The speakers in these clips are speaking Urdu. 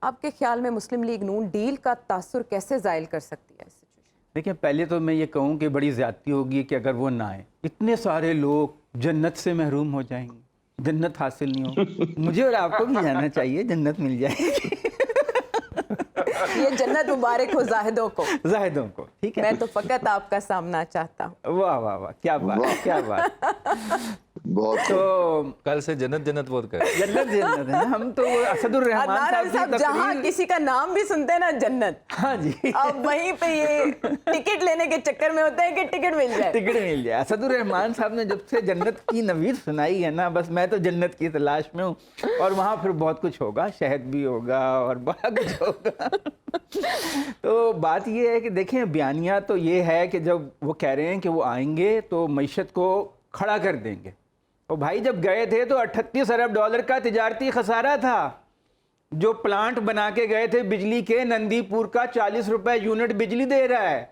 آپ کے خیال میں مسلم لیگ نون ڈیل کا تاثر کیسے زائل کر سکتی ہے اس سچویشن؟ دیکھیں پہلے تو میں یہ کہوں کہ بڑی زیادتی ہوگی کہ اگر وہ نہ آئے، اتنے سارے لوگ جنت سے محروم ہو جائیں گے، جنت حاصل نہیں ہوگی۔ مجھے اور آپ کو بھی جانا چاہیے، جنت مل جائے گی۔ یہ جنت مبارک ہو زاہدوں کو، زاہدوں کو، ٹھیک ہے۔ میں تو فقط آپ کا سامنا چاہتا ہوں۔ واہ واہ واہ، کیا بات، کیا بات۔ بہت تو کل سے جنت جنت بہت کرے۔ جنت جنت ہے، ہم تو اسد الرحمان عدنان صاحب کی جہاں تقریر، کسی کا نام بھی سنتے ہیں نا جنت، ہاں جی، اب وہیں پہ یہ ٹکٹ لینے کے چکر میں ہوتا ہے کہ ٹکٹ مل جائے۔ ٹکٹ مل جائے۔ اسد الرحمان صاحب نے جب سے جنت کی نوید سنائی ہے نا، بس میں تو جنت کی تلاش میں ہوں، اور وہاں پھر بہت کچھ ہوگا، شہد بھی ہوگا اور بڑا کچھ ہوگا۔ تو بات یہ ہے کہ دیکھیں بیانیہ تو یہ ہے کہ جب وہ کہہ رہے ہیں کہ وہ آئیں گے تو معیشت کو کھڑا کر دیں گے، اور بھائی جب گئے تھے تو 38 ارب ڈالر کا تجارتی خسارہ تھا۔ جو پلانٹ بنا کے گئے تھے بجلی کے، نندی پور کا 40 روپے یونٹ بجلی دے رہا ہے۔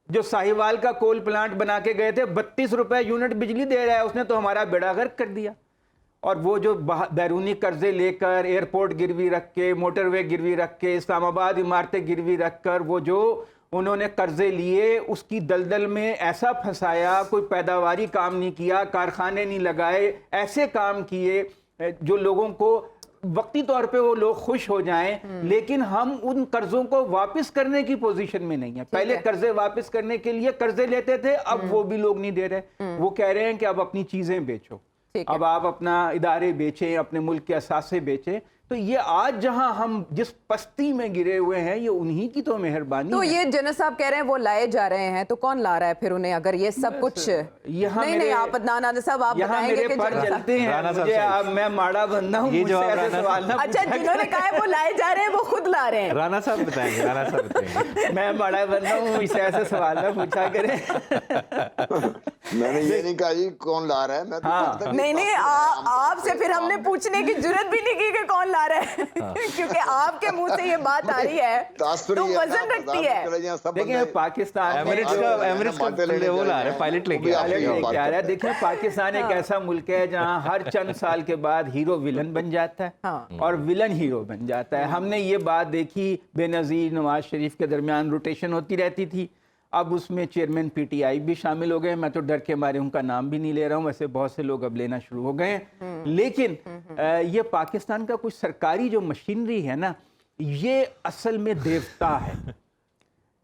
جو ساہیوال کا کول پلانٹ بنا کے گئے تھے 32 روپے یونٹ بجلی دے رہا ہے۔ اس نے تو ہمارا بیڑا غرق کر دیا۔ اور وہ جو بیرونی قرضے لے کر، ایئرپورٹ گروی رکھ کے، موٹر وے گروی رکھ کے، اسلام آباد عمارتیں گروی رکھ کر، وہ جو انہوں نے قرضے لیے اس کی دلدل میں ایسا پھنسایا، کوئی پیداواری کام نہیں کیا، کارخانے نہیں لگائے، ایسے کام کیے جو لوگوں کو وقتی طور پہ وہ لوگ خوش ہو جائیں، لیکن ہم ان قرضوں کو واپس کرنے کی پوزیشن میں نہیں ہیں۔ پہلے قرضے واپس کرنے کے لیے قرضے لیتے تھے، اب وہ بھی لوگ نہیں دے رہے۔ وہ کہہ رہے ہیں کہ اب اپنی چیزیں بیچو، اب آپ اپنا ادارے بیچیں، اپنے ملک کے اثاثے بیچیں۔ تو یہ آج جہاں ہم جس پستی میں گرے ہوئے ہیں، یہ انہی کی تو مہربانی تو ہے۔ یہ جنت صاحب کہہ رہے ہیں وہ لائے جا رہے ہیں، تو کون لا رہا ہے پھر انہیں، اگر یہ سب کچھ نہیں آپ عدنان صاحب آپ یہاں بتائیں گے میرے کہ پر جلتے ہیں، مجھے اب میں ماڑا بندہ ہوں، مجھ سے ایسے سوال نہ اچھا جنہوں نے کہا ہے وہ لائے جا رہے ہیں وہ خود لا رہے ہیں۔ رانا صاحب بتائیں گے، رانا صاحب بتائیں گے۔ میں بڑا بندہ ہوں، مجھ سے ایسے سوال نہ پوچھا کریں۔ میں نے یہ نہیں کہا جی کون لا رہا ہے، میں تو نہیں آپ سے پھر ہم نے پوچھنے کی جرت بھی نہیں کی کہ کون لا رہا ہے، کیونکہ آپ کے منہ سے یہ بات آ رہی ہے تو وزن رکھتی ہے۔ دیکھیں پاکستان ایمریٹس کا وہ لا رہے ہیں، پائلٹ لے کے آ رہے ہیں۔ دیکھیں پاکستان ایک ایسا ملک ہے جہاں ہر چند سال کے بعد ہیرو ولن بن جاتا ہے اور ولن ہیرو بن جاتا ہے۔ ہم نے یہ بات دیکھی، بے نظیر نواز شریف کے درمیان روٹیشن ہوتی رہتی تھی، اب اس میں چیئرمین پی ٹی آئی بھی شامل ہو گئے۔ میں تو ڈر کے مارے ان کا نام بھی نہیں لے رہا ہوں، ویسے بہت سے لوگ اب لینا شروع ہو گئے ہیں۔ لیکن یہ پاکستان کا کچھ سرکاری جو مشینری ہے نا، یہ اصل میں دیوتا ہے،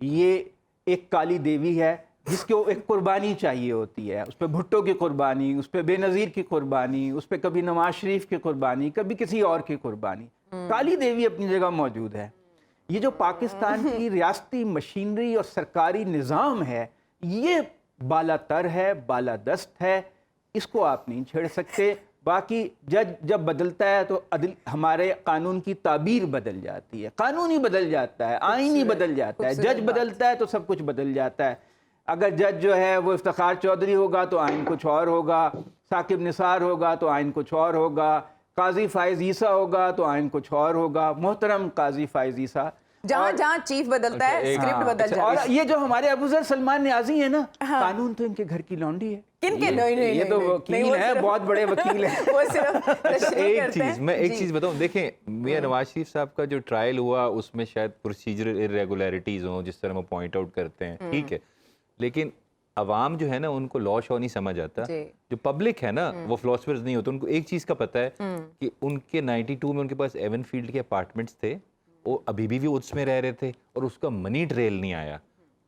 یہ ایک کالی دیوی ہے جس کو ایک قربانی چاہیے ہوتی ہے۔ اس پہ بھٹو کی قربانی، اس پہ بے نظیر کی قربانی، اس پہ کبھی نواز شریف کی قربانی، کبھی کسی اور کی قربانی۔ کالی دیوی اپنی جگہ موجود ہے۔ یہ جو پاکستان کی ریاستی مشینری اور سرکاری نظام ہے، یہ بالا تر ہے، بالا دست ہے، اس کو آپ نہیں چھیڑ سکتے۔ باقی جج جب بدلتا ہے تو ہمارے قانون کی تعبیر بدل جاتی ہے، قانون ہی بدل جاتا ہے، آئین ہی بدل جاتا ہے، جج بدلتا ہے تو سب کچھ بدل جاتا ہے۔ اگر جج جو ہے وہ افتخار چودھری ہوگا تو آئین کچھ اور ہوگا، ثاقب نثار ہوگا تو آئین کچھ اور ہوگا، قاضی فائز عیسیٰ ہوگا تو آئین کچھ اور ہوگا۔ محترم قاضی فائز عیسیٰ، جہاں جہاں چیف بدلتا ہے اسکرپٹ بدل جاتی ہے۔ اور یہ جو ہمارے ابو ذر سلمان نیازی ہیں نا، قانون تو ان کے گھر کی لونڈی ہے۔ کن کے؟ یہ تو وکیل ہیں، بہت بڑے وکیل ہیں۔ وہ صرف تشریح کرتے ہیں۔ میں ایک چیز بتاؤں، دیکھیں میاں نواز شریف صاحب کا جو ٹرائل ہوا اس میں شاید پروسیجرل ارریگولیرٹیز ہوں، جس طرح وہ پوائنٹ آؤٹ کرتے ہیں، ٹھیک ہے، لیکن عوام جو ہے نا ان کو لا شو نہیں سمجھ آتا۔ جو پبلک ہے نا وہ فلاسفرز نہیں ہوتے، ان کو ایک چیز کا پتہ ہے کہ ان کے 92 میں ان کے پاس ایون فیلڈ کے اپارٹمنٹس تھے، وہ ابھی بھی اس میں رہ رہے تھے اور اس کا منی ٹریل نہیں آیا۔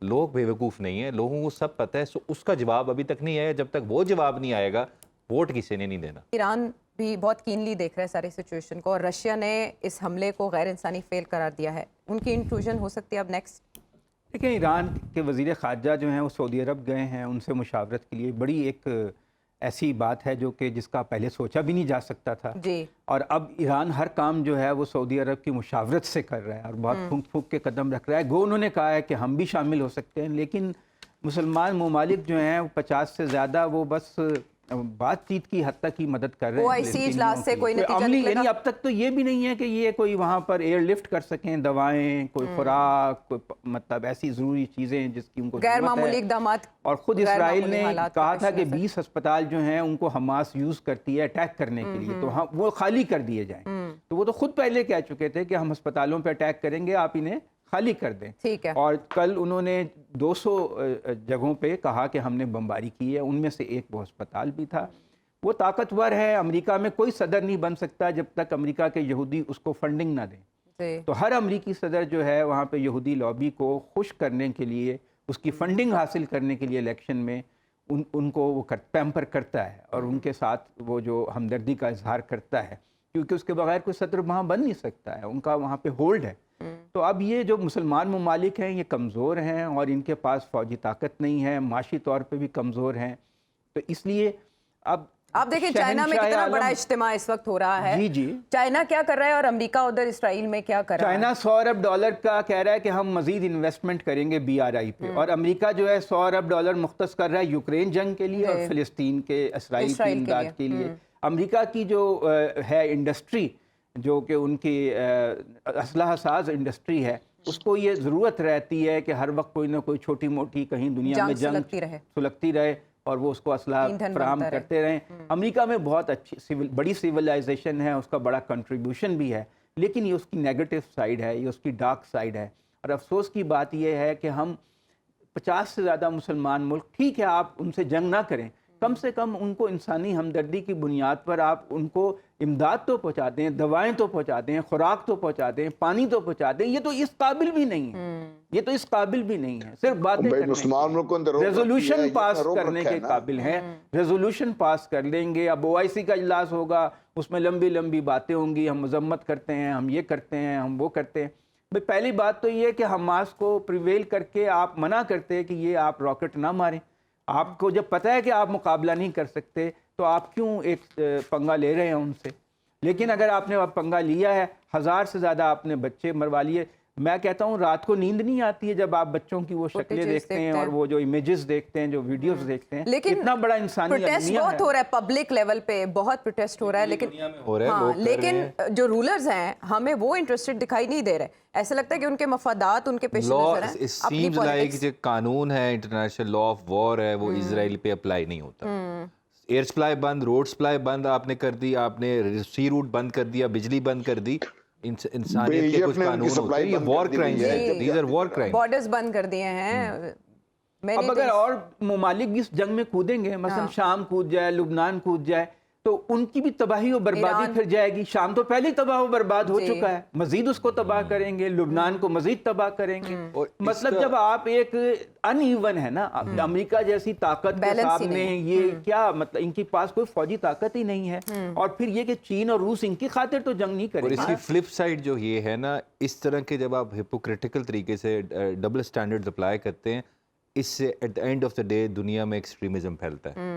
لوگ بے وقوف نہیں ہیں، لوگوں کو سب پتہ ہے، سو اس کا جواب ابھی تک نہیں آیا۔ جب تک وہ جواب نہیں آئے گا ووٹ کسی نے نہیں دینا۔ ایران بھی بہت کینلی دیکھ رہا ہے ساری سچویشن کو، اور رشیا نے اس حملے کو غیر انسانی فیل قرار دیا ہے۔ ان کی انکلوژن ہو سکتی ہے اب نیکسٹ؟ دیکھیں ایران کے وزیر خارجہ جو ہیں وہ سعودی عرب گئے ہیں، ان سے مشاورت کے لیے۔ بڑی ایک ایسی بات ہے جو کہ جس کا پہلے سوچا بھی نہیں جا سکتا تھا، اور اب ایران ہر کام جو ہے وہ سعودی عرب کی مشاورت سے کر رہا ہے اور بہت پھونک پھونک کے قدم رکھ رہا ہے۔ گو انہوں نے کہا ہے کہ ہم بھی شامل ہو سکتے ہیں، لیکن مسلمان ممالک جو ہیں 50 سے زیادہ وہ بس بات چیت کی حد تک کی مدد کر رہے ہیں OIC اجلاس سے کوئی نتیجہ عملی، نکلے گا؟ یعنی اب تک تو یہ بھی نہیں ہے کہ یہ کوئی وہاں پر ایئر لفٹ کر سکیں، دوائیں، کوئی خوراک، کوئی مطلب ایسی ضروری چیزیں جس کی ان کو غیر ضرورت معمولی ہے۔ اقدامات، اور خود غیر اسرائیل معمولی نے حالات کہا کے تھا کہ پیش نظر۔ 20 ہسپتال جو ہیں ان کو حماس یوز کرتی ہے اٹیک کرنے کے لیے، تو وہ خالی کر دیے جائیں۔ تو وہ تو خود پہلے کہہ چکے تھے کہ ہم ہسپتالوں پہ اٹیک کریں گے، آپ انہیں خالی کر دیں۔ ٹھیک ہے۔ اور کل انہوں نے 200 جگہوں پہ کہا کہ ہم نے بمباری کی ہے، ان میں سے ایک وہ ہسپتال بھی تھا۔ وہ طاقتور ہے، امریکہ میں کوئی صدر نہیں بن سکتا جب تک امریکہ کے یہودی اس کو فنڈنگ نہ دیں۔ تو ہر امریکی صدر جو ہے وہاں پہ یہودی لابی کو خوش کرنے کے لیے، اس کی فنڈنگ حاصل کرنے کے لیے الیکشن میں ان کو وہ پیمپر کرتا ہے اور ان کے ساتھ وہ جو ہمدردی کا اظہار کرتا ہے، کیونکہ اس کے بغیر کوئی صدر وہاں بن نہیں سکتا ہے، ان کا وہاں پہ ہولڈ ہے۔ تو اب یہ جو مسلمان ممالک ہیں یہ کمزور ہیں اور ان کے پاس فوجی طاقت نہیں ہے، معاشی طور پہ بھی کمزور ہیں، تو اس لیے اب آپ دیکھیں چائنا میں کتنا بڑا اجتماع اس وقت ہو رہا ہے۔ جی چائنا کیا کر رہا ہے اور امریکہ ادھر اسرائیل میں کیا کر رہا ہے؟ چائنا $100 ارب کا کہہ رہا ہے کہ ہم مزید انویسٹمنٹ کریں گے BRI پہ، اور امریکہ جو ہے $100 ارب مختص کر رہا ہے یوکرین جنگ کے لیے اور فلسطین کے اسرائیل کی امداد کے لیے۔ امریکہ کی جو ہے انڈسٹری، جو کہ ان کی اسلحہ ساز انڈسٹری ہے، اس کو یہ ضرورت رہتی ہے کہ ہر وقت کوئی نہ کوئی چھوٹی موٹی کہیں دنیا میں جنگ سلگتی رہے اور وہ اس کو اسلحہ فراہم کرتے رہیں۔ امریکہ میں بہت اچھی بڑی سیولائزیشن ہے، اس کا بڑا کنٹریبیوشن بھی ہے، لیکن یہ اس کی نیگیٹو سائیڈ ہے، یہ اس کی ڈارک سائیڈ ہے۔ اور افسوس کی بات یہ ہے کہ ہم 50 سے زیادہ مسلمان ملک، ٹھیک ہے آپ ان سے جنگ نہ کریں، کم سے کم ان کو انسانی ہمدردی کی بنیاد پر آپ ان کو امداد تو پہنچا دیں، دوائیں تو پہنچا دیں، خوراک تو پہنچا دیں، پانی تو پہنچا دیں۔ یہ تو اس قابل بھی نہیں ہے، یہ تو اس قابل بھی نہیں ہے، صرف باتیں کرنے، ریزولوشن پاس کرنے کے قابل ہیں۔ ریزولوشن پاس کر لیں گے، اب OIC کا اجلاس ہوگا، اس میں لمبی لمبی باتیں ہوں گی، ہم مذمت کرتے ہیں، ہم یہ کرتے ہیں، ہم وہ کرتے ہیں۔ پہلی بات تو یہ ہے کہ حماس کو پریویل کر کے آپ منع کرتے کہ یہ آپ راکٹ نہ ماریں۔ آپ کو جب پتہ ہے کہ آپ مقابلہ نہیں کر سکتے تو آپ کیوں ایک پنگا لے رہے ہیں ان سے؟ لیکن اگر آپ نے پنگا لیا ہے، 1000 سے زیادہ آپ نے بچے مروا لیے، میں کہتا ہوں رات کو نیند نہیں آتی ہے جب آپ بچوں کی وہ شکلیں دیکھتے ہیں اور وہ جو امیجز دیکھتے ہیں، جو ویڈیوز دیکھتے ہیں۔ لیکن اتنا بڑا انسانی پروٹیسٹ بہت ہو رہا ہے، پبلک لیول پہ بہت پروٹیسٹ ہو رہا ہے، لیکن جو رولرز ہیں ہمیں وہ انٹرسٹڈ دکھائی نہیں دے رہے۔ ایسا لگتا ہے کہ ان کے مفادات ان کے پیش نظر ہیں۔ it seems like جو قانون ہے، انٹرنیشنل لا آف وار ہے، وہ اسرائیل پہ اپلائی نہیں ہوتا۔ ایئر سپلائی بند، روڈ سپلائی بند آپ نے کر دی، آپ نے سی روٹ بند کر دیا، بجلی بند کر دی۔ انسانیت کے کچھ قانون ہوتے ہیں، یہ وار کرائمز ہیں، these are war crimes۔ Borders بند کر دیے ہیں۔ اب اگر اور ممالک بھی اس جنگ میں کودیں گے، مثلا شام کود جائے، لبنان کود جائے، تو ان کی بھی تباہی و بربادی پھر جائے گی۔ شام تو پہلے تباہ و برباد ہو چکا ہے، مزید اس کو تباہ کریں گے، لبنان کو مزید تباہ کریں گے۔ مطلب جب آپ ایک ان ایون ہے نا، امریکہ جیسی طاقت کے سامنے یہ کیا مطلب، ان کے پاس کوئی فوجی طاقت ہی نہیں ہے، اور پھر یہ کہ چین اور روس ان کی خاطر تو جنگ نہیں کریں گے۔ اور اس کی فلپ سائڈ جو یہ ہے نا، اس طرح کے جب آپ ہپوکریٹیکل طریقے سے ڈبل سٹینڈرڈز اپلائی کرتے ہیں، اس سے at the end of the day دنیا میں ایکسٹریمزم پھیلتا ہے۔